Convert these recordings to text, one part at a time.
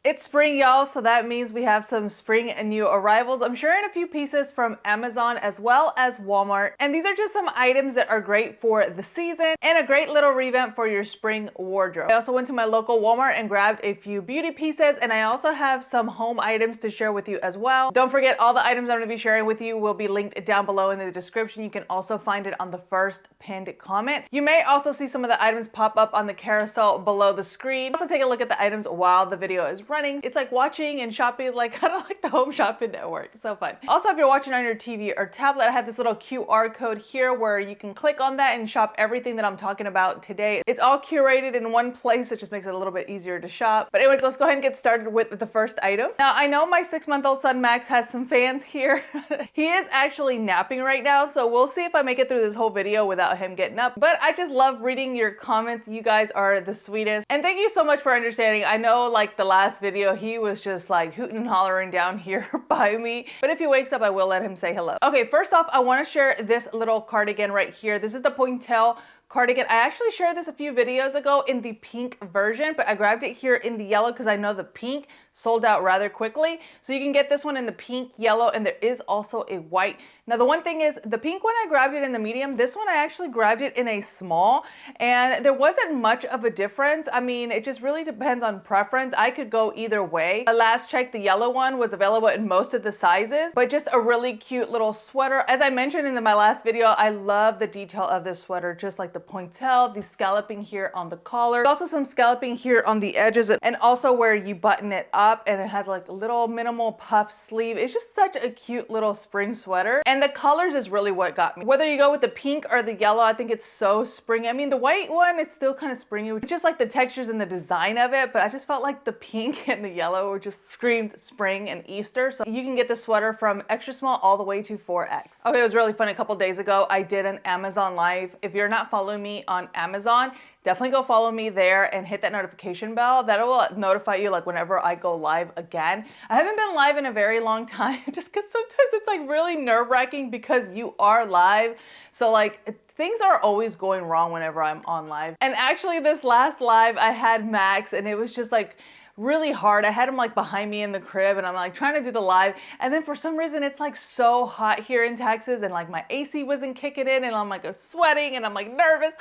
It's spring, y'all, so that means we have some spring and new arrivals. I'm sharing a few pieces from Amazon as well as Walmart, and these are just some items that are great for the season and a great little revamp for your spring wardrobe. I also went to my local Walmart and grabbed a few beauty pieces, and I also have some home items to share with you as well. Don't forget, all the items I'm going to be sharing with you will be linked down below in the description. You can also find it on the first pinned comment. You may also see some of the items pop up on the carousel below the screen. Also take a look at the items while the video is running. It's like watching and shopping is like kind of like the Home Shopping Network. So fun. Also, if you're watching on your TV or tablet, I have this little QR code here where you can click on that and shop everything that I'm talking about today. It's all curated in one place. It just makes it a little bit easier to shop. But anyways, let's go ahead and get started with the first item. Now, I know my 6-month-old son Max has some fans here. He is actually napping right now, so we'll see if I make it through this whole video without him getting up. But I just love reading your comments. You guys are the sweetest. And thank you so much for understanding. I know like the last video, he was just like hooting and hollering down here by me. But if he wakes up, I will let him say hello. Okay, first off, I want to share this little cardigan right here. This is the pointel cardigan. I actually shared this a few videos ago in the pink version, but I grabbed it here in the yellow because I know the pink sold out rather quickly. So you can get this one in the pink, yellow, and there is also a white. Now the one thing is, the pink one I grabbed it in the medium. This one I actually grabbed it in a small, and there wasn't much of a difference. I mean, it just really depends on preference. I could go either way. I last checked, the yellow one was available in most of the sizes, but just a really cute little sweater. As I mentioned in my last video, I love the detail of this sweater, just like the pointel, the scalloping here on the collar. There's also some scalloping here on the edges, and also where you button it up, and it has like a little minimal puff sleeve. It's just such a cute little spring sweater, and the colors is really what got me. Whether you go with the pink or the yellow, I think it's so springy. I mean, the white one is still kind of springy, just like the textures and the design of it, but I just felt like the pink and the yellow were just screamed spring and Easter. So you can get the sweater from extra small all the way to 4X. Okay, it was really fun. A couple days ago, I did an Amazon live. If you're not following me on Amazon, definitely go follow me there and hit that notification bell. That will notify you like whenever I go live again. I haven't been live in a very long time just because sometimes it's like really nerve-wracking because you are live. So like things are always going wrong whenever I'm on live. And actually this last live I had Max, and it was just like really hard. I had him like behind me in the crib, and I'm like trying to do the live, and then for some reason it's like so hot here in Texas, and like my AC wasn't kicking in, and I'm like sweating, and I'm like nervous.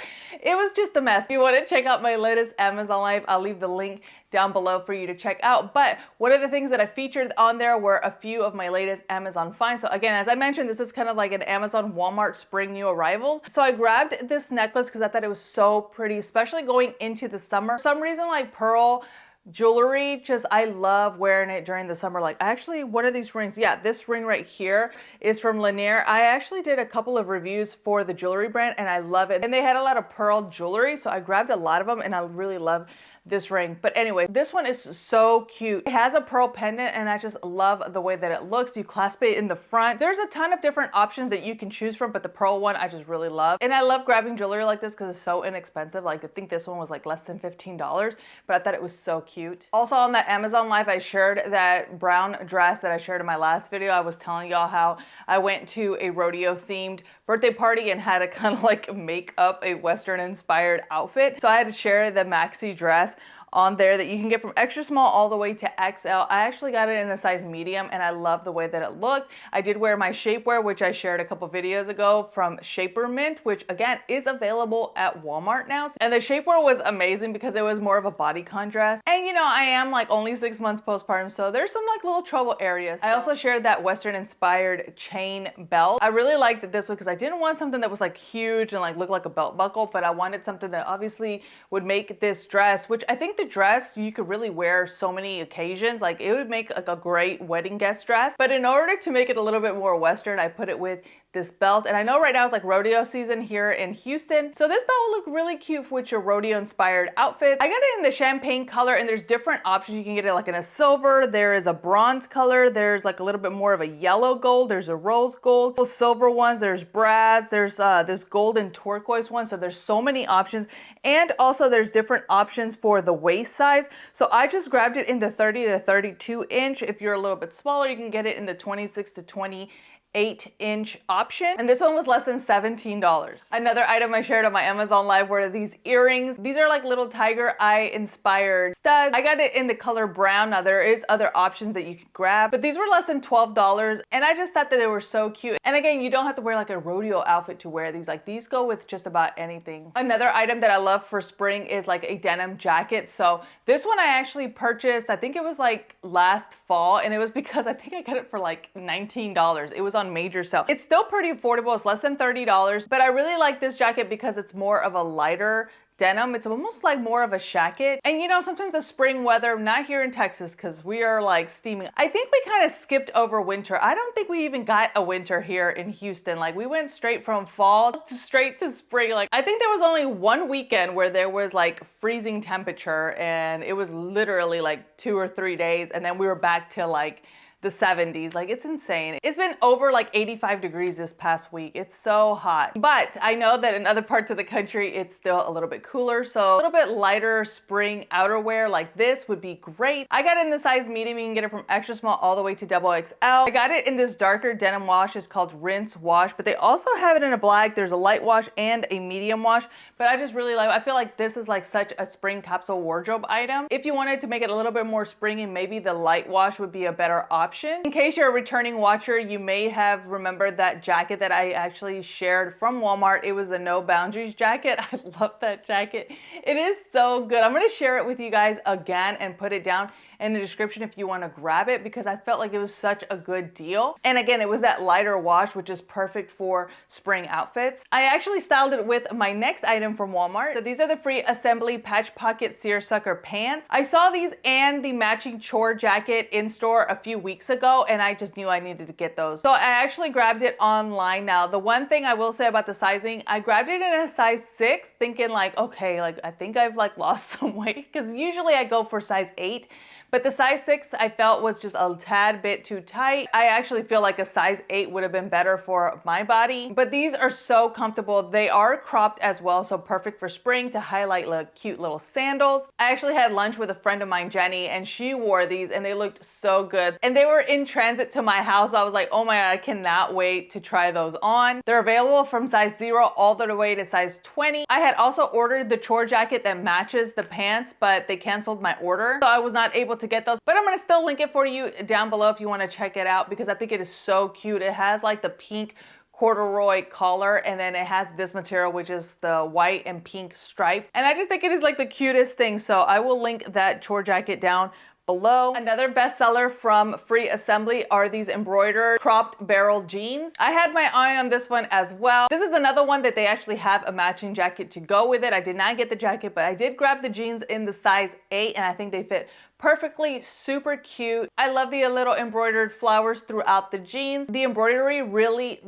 It was just a mess. If you want to check out my latest Amazon live, I'll leave the link down below for you to check out. But one of the things that I featured on there were a few of my latest Amazon finds. So again, as I mentioned, this is kind of like an Amazon Walmart spring new arrivals. So I grabbed this necklace because I thought it was so pretty, especially going into the summer. For some reason, like pearl jewelry, just I love wearing it during the summer. Like actually, what are these rings? Yeah, this ring right here is from Lanier. I actually did a couple of reviews for the jewelry brand, and I love it. And they had a lot of pearl jewelry, so I grabbed a lot of them, and I really love this ring. But anyway, this one is so cute. It has a pearl pendant, and I just love the way that it looks. You clasp it in the front. There's a ton of different options that you can choose from, but the pearl one I just really love. And I love grabbing jewelry like this because it's so inexpensive. Like I think this one was like less than $15, but I thought it was so cute. Also on that Amazon live, I shared that brown dress that I shared in my last video. I was telling y'all how I went to a rodeo themed birthday party and had to kind of like make up a Western inspired outfit. So I had to share the maxi dress on there that you can get from extra small all the way to XL. I actually got it in a size medium, and I love the way that it looked. I did wear my shapewear, which I shared a couple videos ago from Shaper Mint, which again is available at Walmart now. And the shapewear was amazing because it was more of a bodycon dress. And you know, I am like only 6 months postpartum, so there's some like little trouble areas. I also shared that Western inspired chain belt. I really liked this one because I didn't want something that was like huge and like look like a belt buckle, but I wanted something that obviously would make this dress, which I think the dress you could really wear so many occasions. Like it would make like a great wedding guest dress. But in order to make it a little bit more Western, I put it with this belt. And I know right now it's like rodeo season here in Houston, so this belt will look really cute with your rodeo inspired outfit. I got it in the champagne color, and there's different options. You can get it like in a silver, there is a bronze color, there's like a little bit more of a yellow gold, there's a rose gold, those silver ones, there's brass, there's this gold and turquoise one. So there's so many options, and also there's different options for the waist size. So I just grabbed it in the 30 to 32 inch. If you're a little bit smaller, you can get it in the 26 to 28 8-inch option, and this one was less than $17. Another item I shared on my Amazon live were these earrings. These are like little tiger eye inspired studs. I got it in the color brown. Now there is other options that you could grab, but these were less than $12, and I just thought that they were so cute. And again, you don't have to wear like a rodeo outfit to wear these. Like, these go with just about anything. Another item that I love for spring is like a denim jacket. So this one I actually purchased, I think it was like last fall, and it was because I think I got it for like $19. It was on major sale. It's still pretty affordable. It's less than $30, but I really like this jacket because it's more of a lighter denim. It's almost like more of a shacket. And you know, sometimes the spring weather, not here in Texas because we are like steaming. I think we kind of skipped over winter. I don't think we even got a winter here in Houston. Like, we went straight from fall to straight to spring. Like, I think there was only one weekend where there was like freezing temperature, and it was literally like 2 or 3 days, and then we were back to like the 70s. Like, it's insane. It's been over like 85 degrees this past week. It's so hot. But I know that in other parts of the country, it's still a little bit cooler. So a little bit lighter spring outerwear like this would be great. I got it in the size medium. You can get it from extra small all the way to XXL. I got it in this darker denim wash. It's called Rinse Wash, but they also have it in a black. There's a light wash and a medium wash, but I just really like, I feel like this is like such a spring capsule wardrobe item. If you wanted to make it a little bit more springy, maybe the light wash would be a better option. In case you're a returning watcher, you may have remembered that jacket that I actually shared from Walmart. It was the No Boundaries jacket. I love that jacket. It is so good. I'm going to share it with you guys again and put it down in the description if you want to grab it, because I felt like it was such a good deal. And again, it was that lighter wash, which is perfect for spring outfits. I actually styled it with my next item from Walmart. So these are the Free Assembly patch pocket seersucker pants. I saw these and the matching chore jacket in store a few weeks ago, and I just knew I needed to get those. So I actually grabbed it online. Now, the one thing I will say about the sizing, I grabbed it in a size 6, thinking like, okay, like I think I've like lost some weight, because usually I go for size 8. But the size 6 I felt was just a tad bit too tight. I actually feel like a size 8 would have been better for my body. But these are so comfortable. They are cropped as well, so perfect for spring to highlight like cute little sandals. I actually had lunch with a friend of mine, Jenny, and she wore these and they looked so good. And they were in transit to my house. So I was like, oh my God, I cannot wait to try those on. They're available from size 0 all the way to size 20. I had also ordered the chore jacket that matches the pants, but they canceled my order, so I was not able to get those, but I'm gonna still link it for you down below if you want to check it out, because I think it is so cute. It has like the pink corduroy collar, and then it has this material, which is the white and pink stripes, and I just think it is like the cutest thing. So I will link that chore jacket down below. Another bestseller from Free Assembly are these embroidered cropped barrel jeans. I had my eye on this one as well. This is another one that they actually have a matching jacket to go with it. I did not get the jacket, but I did grab the jeans in the size 8, and I think they fit perfectly. Super cute. I love the little embroidered flowers throughout the jeans. The embroidery really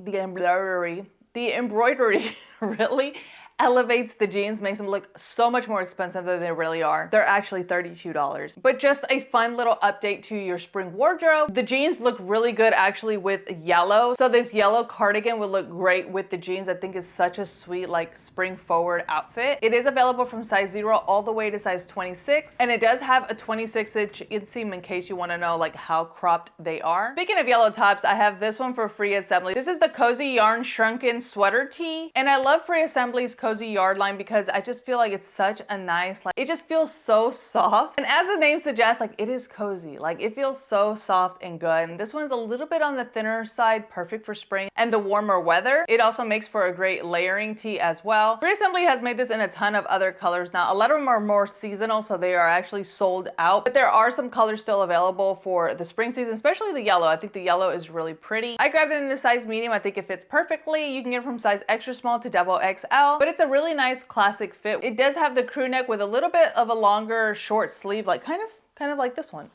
really elevates the jeans, makes them look so much more expensive than they really are. They're actually $32. But just a fun little update to your spring wardrobe. The jeans look really good actually with yellow. So this yellow cardigan would look great with the jeans. I think it's such a sweet like spring forward outfit. It is available from size 0 all the way to size 26. And it does have a 26-inch inseam in case you want to know like how cropped they are. Speaking of yellow tops, I have this one for Free Assembly. This is the Cozy Yarn Shrunken Sweater Tee. And I love Free Assembly's Cozy Yard line because I just feel like it's such a nice, like, it just feels so soft. And as the name suggests, like, it is cozy. Like, it feels so soft and good. And this one's a little bit on the thinner side, perfect for spring and the warmer weather. It also makes for a great layering tee as well. Free Assembly has made this in a ton of other colors. Now, a lot of them are more seasonal, so they are actually sold out, but there are some colors still available for the spring season, especially the yellow. I think the yellow is really pretty. I grabbed it in a size medium. I think it fits perfectly. You can get it from size extra small to XXL, but it's a really nice classic fit. It does have the crew neck with a little bit of a longer short sleeve, like kind of like this one.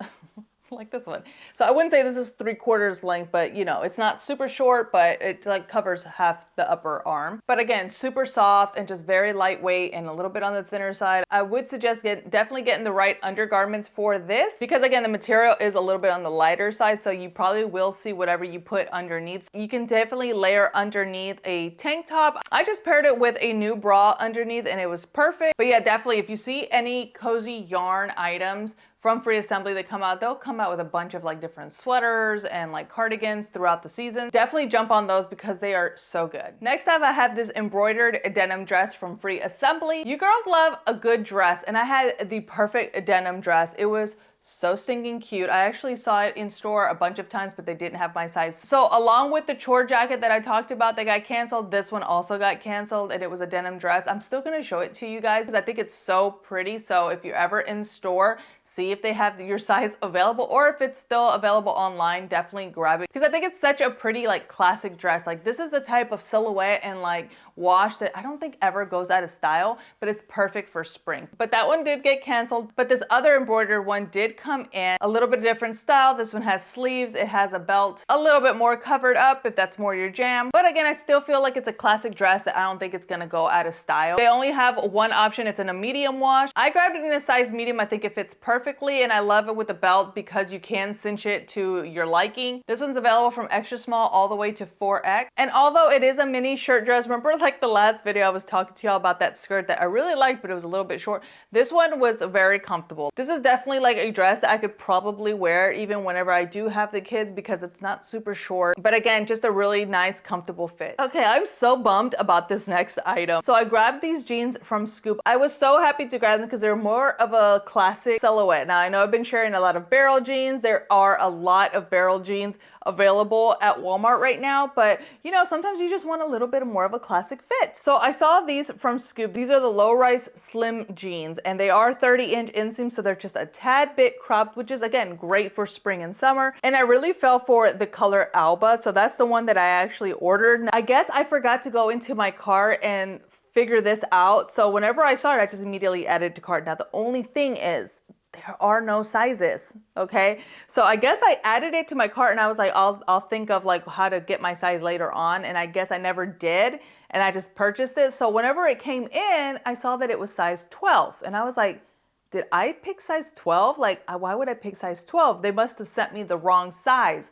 Like this one. So I wouldn't say this is 3/4 length, but you know, it's not super short, but it like covers half the upper arm. But again, super soft and just very lightweight and a little bit on the thinner side. I would suggest definitely getting the right undergarments for this, because again, the material is a little bit on the lighter side, so you probably will see whatever you put underneath. You can definitely layer underneath a tank top. I just paired it with a new bra underneath and it was perfect. But yeah, definitely if you see any cozy yarn items from Free Assembly that come out. They'll come out with a bunch of like different sweaters and like cardigans throughout the season. Definitely jump on those because they are so good. Next up, I have this embroidered denim dress from Free Assembly. You girls love a good dress, and I had the perfect denim dress. It was so stinking cute. I actually saw it in store a bunch of times, but they didn't have my size. So along with the chore jacket that I talked about that got canceled, this one also got canceled, and it was a denim dress. I'm still gonna show it to you guys because I think it's so pretty. So if you're ever in store, see if they have your size available, or if it's still available online, definitely grab it because I think it's such a pretty like classic dress. Like this is the type of silhouette and like wash that I don't think ever goes out of style, but it's perfect for spring. But that one did get canceled, but this other embroidered one did come in a little bit different style. This one has sleeves, it has a belt, a little bit more covered up if that's more your jam. But again, I still feel like it's a classic dress that I don't think it's gonna go out of style. They only have one option. It's in a medium wash. I grabbed it in a size medium. I think it fits perfectly, and I love it with the belt because you can cinch it to your liking. This one's available from extra small all the way to 4X. And although it is a mini shirt dress, remember like the last video I was talking to y'all about that skirt that I really liked, but it was a little bit short. This one was very comfortable. This is definitely like a dress that I could probably wear even whenever I do have the kids because it's not super short. But again, just a really nice, comfortable fit. Okay, I'm so bummed about this next item. So I grabbed these jeans from Scoop. I was so happy to grab them because they're more of a classic silhouette. Now I know I've been sharing a lot of barrel jeans. There are a lot of barrel jeans available at Walmart right now, but you know, sometimes you just want a little bit more of a classic fit. So I saw these from Scoop. These are the low-rise slim jeans, and they are 30-inch inseam, so they're just a tad bit cropped, which is again great for spring and summer. And I really fell for the color Alba, so that's the one that I actually ordered. I guess I forgot to go into my cart and figure this out, so whenever I saw it, I just immediately added to cart. Now the only thing is, there are no sizes, okay? So I guess I added it to my cart and I was like, I'll think of like how to get my size later on, and I guess I never did, and I just purchased it. So whenever it came in, I saw that it was size 12, and I was like, did I pick size 12? Like, why would I pick size 12? They must have sent me the wrong size.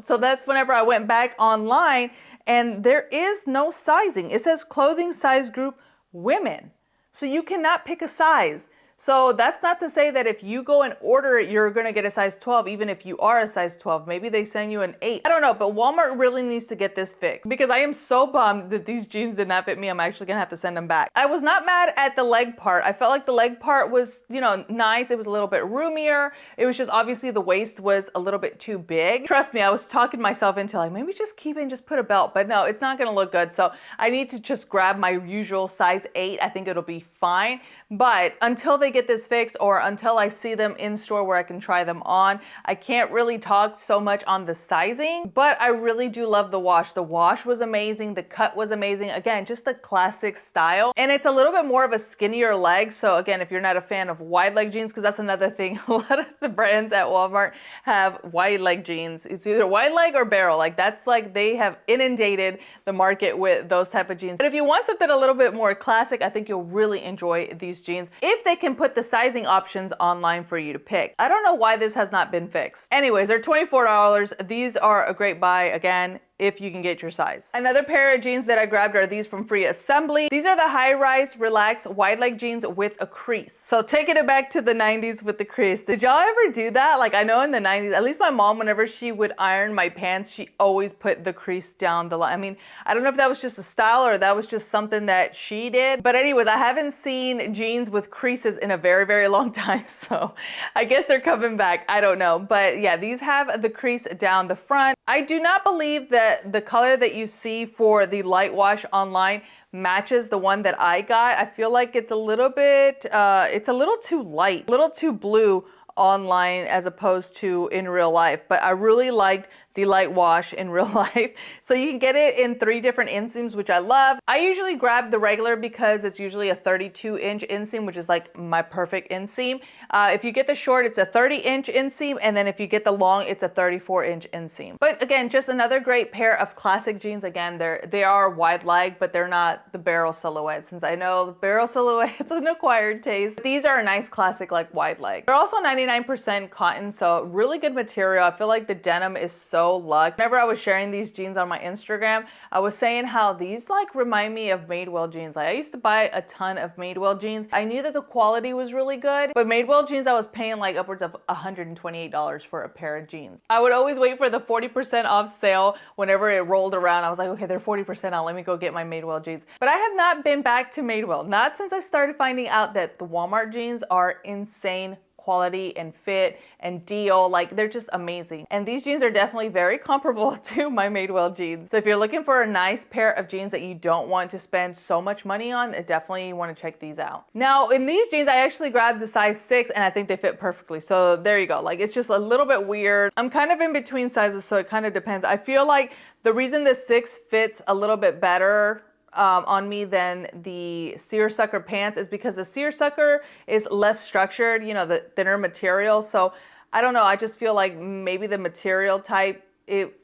So that's whenever I went back online, and there is no sizing. It says clothing size group women. So you cannot pick a size. So that's not to say that if you go and order it, you're gonna get a size 12, even if you are a size 12. Maybe they send you an 8. I don't know, but Walmart really needs to get this fixed because I am so bummed that these jeans did not fit me. I'm actually gonna have to send them back. I was not mad at the leg part. I felt like the leg part was, you know, nice. It was a little bit roomier. It was just obviously the waist was a little bit too big. Trust me, I was talking myself into like, maybe just keep it and just put a belt, but no, it's not gonna look good. So I need to just grab my usual size 8. I think it'll be fine. But until they get this fixed or until I see them in store where I can try them on, I can't really talk so much on the sizing, but I really do love the wash. The wash was amazing. The cut was amazing. Again, just a classic style. And it's a little bit more of a skinnier leg. So again, if you're not a fan of wide leg jeans, because that's another thing, a lot of the brands at Walmart have wide leg jeans. It's either wide leg or barrel. Like that's like they have inundated the market with those type of jeans. But if you want something a little bit more classic, I think you'll really enjoy these jeans if they can put the sizing options online for you to pick. I don't know why this has not been fixed. Anyways, they're $24. These are a great buy, again, if you can get your size. Another pair of jeans that I grabbed are these from Free Assembly. These are the high-rise, relaxed, wide leg jeans with a crease. So taking it back to the 90s with the crease. Did y'all ever do that? Like I know in the 90s, at least my mom, whenever she would iron my pants, she always put the crease down the line. I mean, I don't know if that was just a style or that was just something that she did. But anyways, I haven't seen jeans with creases in a very, very long time. So I guess they're coming back. I don't know. But yeah, these have the crease down the front. I do not believe that the color that you see for the light wash online matches the one that I got. I feel like it's a little bit, it's a little too light, a little too blue online as opposed to in real life. But I really liked the light wash in real life. So you can get it in 3 different inseams, which I love. I usually grab the regular because it's usually a 32-inch inseam, which is like my perfect inseam. If you get the short, it's a 30-inch inseam, and then if you get the long, it's a 34-inch inseam. But again, just another great pair of classic jeans. Again, they are wide leg, but they're not the barrel silhouette, since I know the barrel silhouette is an acquired taste. These are a nice classic like wide leg. They're also 99 99% cotton, so really good material. I feel like the denim is so luxe. Whenever I was sharing these jeans on my Instagram, I was saying how these like remind me of Madewell jeans. Like I used to buy a ton of Madewell jeans. I knew that the quality was really good, but Madewell jeans I was paying like upwards of $128 for a pair of jeans. I would always wait for the 40% off sale whenever it rolled around. I was like, okay, they're 40% off. Let me go get my Madewell jeans. But I have not been back to Madewell. Not since I started finding out that the Walmart jeans are insane quality and fit and deal. Like they're just amazing. And these jeans are definitely very comparable to my Madewell jeans. So if you're looking for a nice pair of jeans that you don't want to spend so much money on, definitely want to check these out. Now in these jeans, I actually grabbed the size 6 and I think they fit perfectly. So there you go. Like it's just a little bit weird. I'm kind of in between sizes, so it kind of depends. I feel like the reason the 6 fits a little bit better on me than the seersucker pants is because the seersucker is less structured, you know, the thinner material. So I don't know, I just feel like maybe the material type,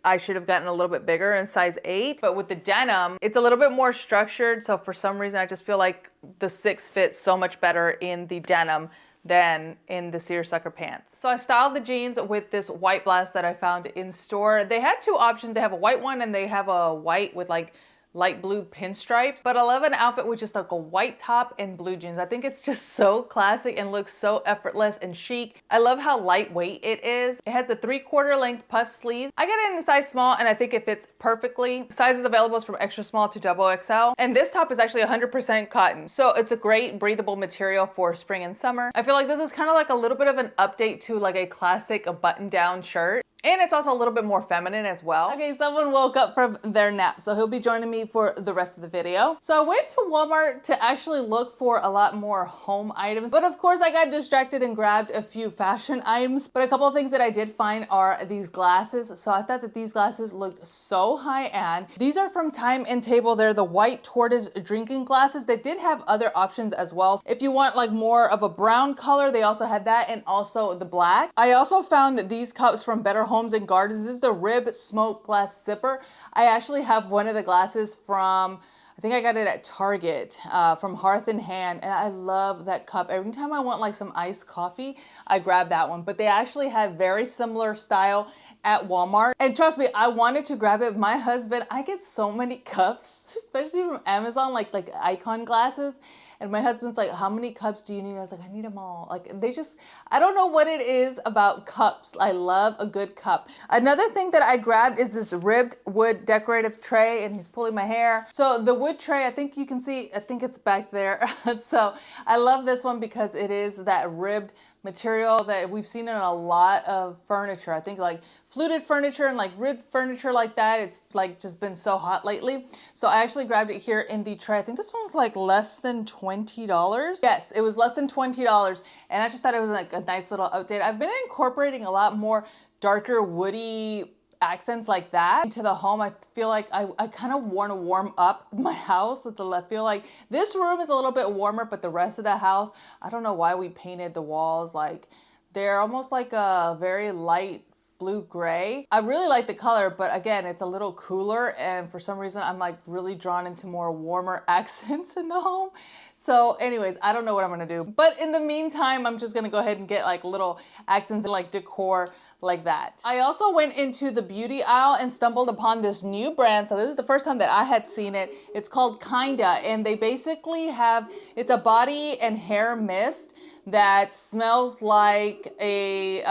I should have gotten a little bit bigger in size 8. But with the denim, it's a little bit more structured. So for some reason, I just feel like the 6 fits so much better in the denim than in the seersucker pants. So I styled the jeans with this white blouse that I found in store. They had two options. They have a white one and they have a white with like light blue pinstripes, but I love an outfit with just like a white top and blue jeans. I think it's just so classic and looks so effortless and chic. I love how lightweight it is. It has the 3/4 length puff sleeves. I got it in the size small and I think it fits perfectly. Sizes available is from extra small to double XL. And this top is actually 100% cotton. So it's a great breathable material for spring and summer. I feel like this is kind of like a little bit of an update to like a classic button down shirt. And it's also a little bit more feminine as well. Okay, someone woke up from their nap, so he'll be joining me for the rest of the video. So I went to Walmart to actually look for a lot more home items, but of course I got distracted and grabbed a few fashion items. But a couple of things that I did find are these glasses. So I thought that these glasses looked so high-end. These are from Time and Table. They're the white tortoise drinking glasses. They did have other options as well. If you want like more of a brown color, they also had that, and also the black. I also found these cups from Better Homes and Gardens. This is the rib smoke glass zipper. I actually have one of the glasses from, I think I got it at Target, from Hearth and Hand, and I love that cup. Every time I want like some iced coffee, I grab that one. But they actually had very similar style at Walmart. And trust me, I wanted to grab it. My husband, I get so many cups, especially from Amazon, like icon glasses. And my husband's like, how many cups do you need? I was like, I need them all. Like they just, I don't know what it is about cups. I love a good cup. Another thing that I grabbed is this ribbed wood decorative tray, and he's pulling my hair. So the wood tray, I think you can see, I think it's back there. So I love this one because it is that ribbed material that we've seen in a lot of furniture. I think like fluted furniture and like ribbed furniture like that, it's like just been so hot lately. So I actually grabbed it here in the tray. I think this one's like less than $20. Yes, it was less than $20. And I just thought it was like a nice little update. I've been incorporating a lot more darker woody accents like that into the home. I feel like I kind of want to warm up my house. I feel like this room is a little bit warmer, but the rest of the house, I don't know why we painted the walls like they're almost like a very light blue gray. I really like the color, but again, it's a little cooler, and for some reason I'm like really drawn into more warmer accents in the home. So anyways, I don't know what I'm gonna do. But in the meantime, I'm just gonna go ahead and get like little accents and like decor like that. I also went into the beauty aisle and stumbled upon this new brand. So this is the first time that I had seen it. It's called Kinda, and they basically have, it's a body and hair mist that smells like a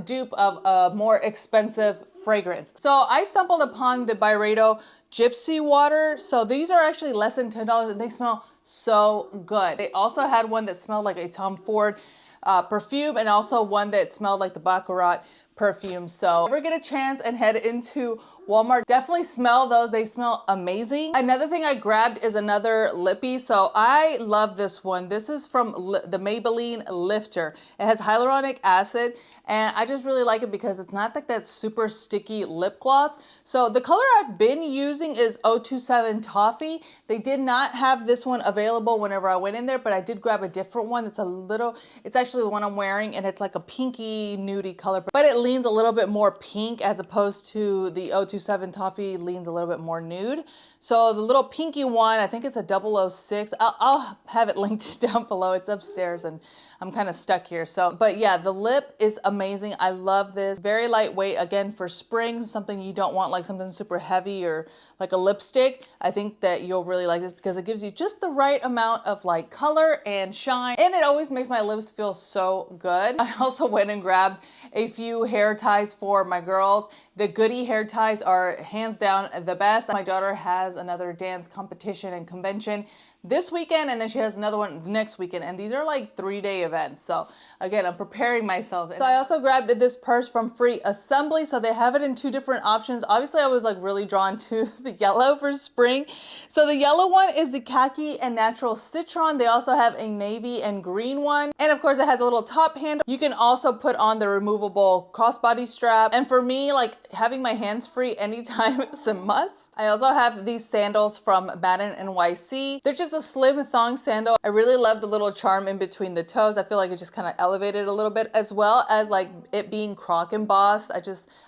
dupe of a more expensive fragrance. So I stumbled upon the Byredo Gypsy Water. So these are actually less than $10 and they smell so good. They also had one that smelled like a Tom Ford perfume, and also one that smelled like the Baccarat perfume. So if you ever get a chance and head into Walmart, definitely smell those. They smell amazing. Another thing I grabbed is another lippy. So I love this one. This is from the Maybelline Lifter. It has hyaluronic acid, and I just really like it because it's not like that super sticky lip gloss. So the color I've been using is 027 Toffee. They did not have this one available whenever I went in there, but I did grab a different one. It's actually the one I'm wearing, and it's like a pinky nudie color, but it leans a little bit more pink as opposed to the 027 Toffee leans a little bit more nude. So the little pinky one, I think it's a 006. I'll have it linked down below. It's upstairs, and I'm kind of stuck here. So, but yeah, the lip is amazing. I love this. Very lightweight, again, for spring, something you don't want like something super heavy or like a lipstick. I think that you'll really like this because it gives you just the right amount of like color and shine, and it always makes my lips feel so good. I also went and grabbed a few hair ties for my girls. The Goody hair ties are hands down the best. My daughter has another dance competition and convention this weekend, and then she has another one next weekend, and these are like 3-day events. So again, I'm preparing myself. So I also grabbed this purse from Free Assembly. So they have it in 2 different options. Obviously I was like really drawn to the yellow for spring. So the yellow one is the khaki and natural citron. They also have a navy and green one, and of course it has a little top handle. You can also put on the removable crossbody strap, and for me, like having my hands free anytime is a must. I also have these sandals from Madden NYC. They're just a slim thong sandal. I really love the little charm in between the toes. I feel like it just kind of elevated a little bit, as well as like it being croc embossed.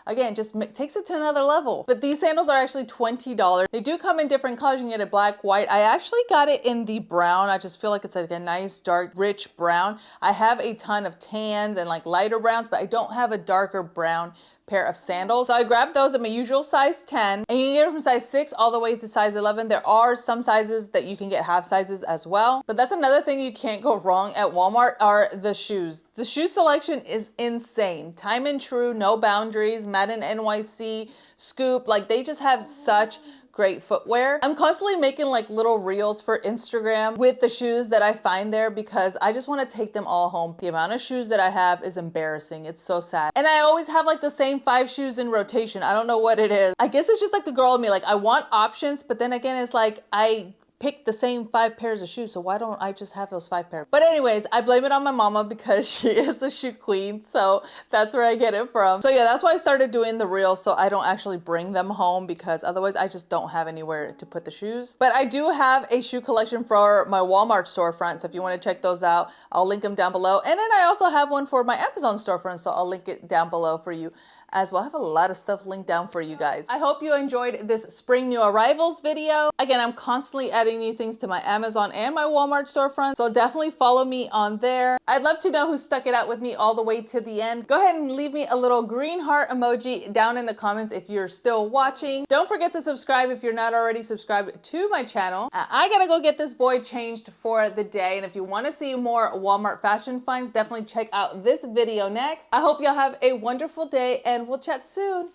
Again, just takes it to another level. But these sandals are actually $20. They do come in different colors. You can get it black, white. I actually got it in the brown. I just feel like it's like a nice, dark, rich brown. I have a ton of tans and like lighter browns, but I don't have a darker brown pair of sandals. So I grabbed those in my usual size 10, and you can get it from size 6 all the way to size 11. There are some sizes that you can get half sizes as well. But that's another thing you can't go wrong at Walmart are the shoes. The shoe selection is insane. Time and True, No Boundaries, Madden NYC, Scoop, like they just have such great footwear. I'm constantly making like little reels for Instagram with the shoes that I find there because I just want to take them all home. The amount of shoes that I have is embarrassing. It's so sad. And I always have like the same 5 shoes in rotation. I don't know what it is. I guess it's just like the girl in me. Like I want options, but then again, it's like I pick the same 5 pairs of shoes, so why don't I just have those 5 pairs? But anyways, I blame it on my mama because she is the shoe queen, so that's where I get it from. So yeah, that's why I started doing the reels, so I don't actually bring them home because otherwise I just don't have anywhere to put the shoes. But I do have a shoe collection for my Walmart storefront, so if you want to check those out, I'll link them down below. And then I also have one for my Amazon storefront, so I'll link it down below for you as well. I have a lot of stuff linked down for you guys. I hope you enjoyed this spring new arrivals video. Again, I'm constantly adding new things to my Amazon and my Walmart storefront, so definitely follow me on there. I'd love to know who stuck it out with me all the way to the end. Go ahead and leave me a little green heart emoji down in the comments if you're still watching. Don't forget to subscribe if you're not already subscribed to my channel. I gotta go get this boy changed for the day, and if you want to see more Walmart fashion finds, definitely check out this video next. I hope y'all have a wonderful day, and we'll chat soon.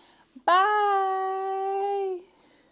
Bye.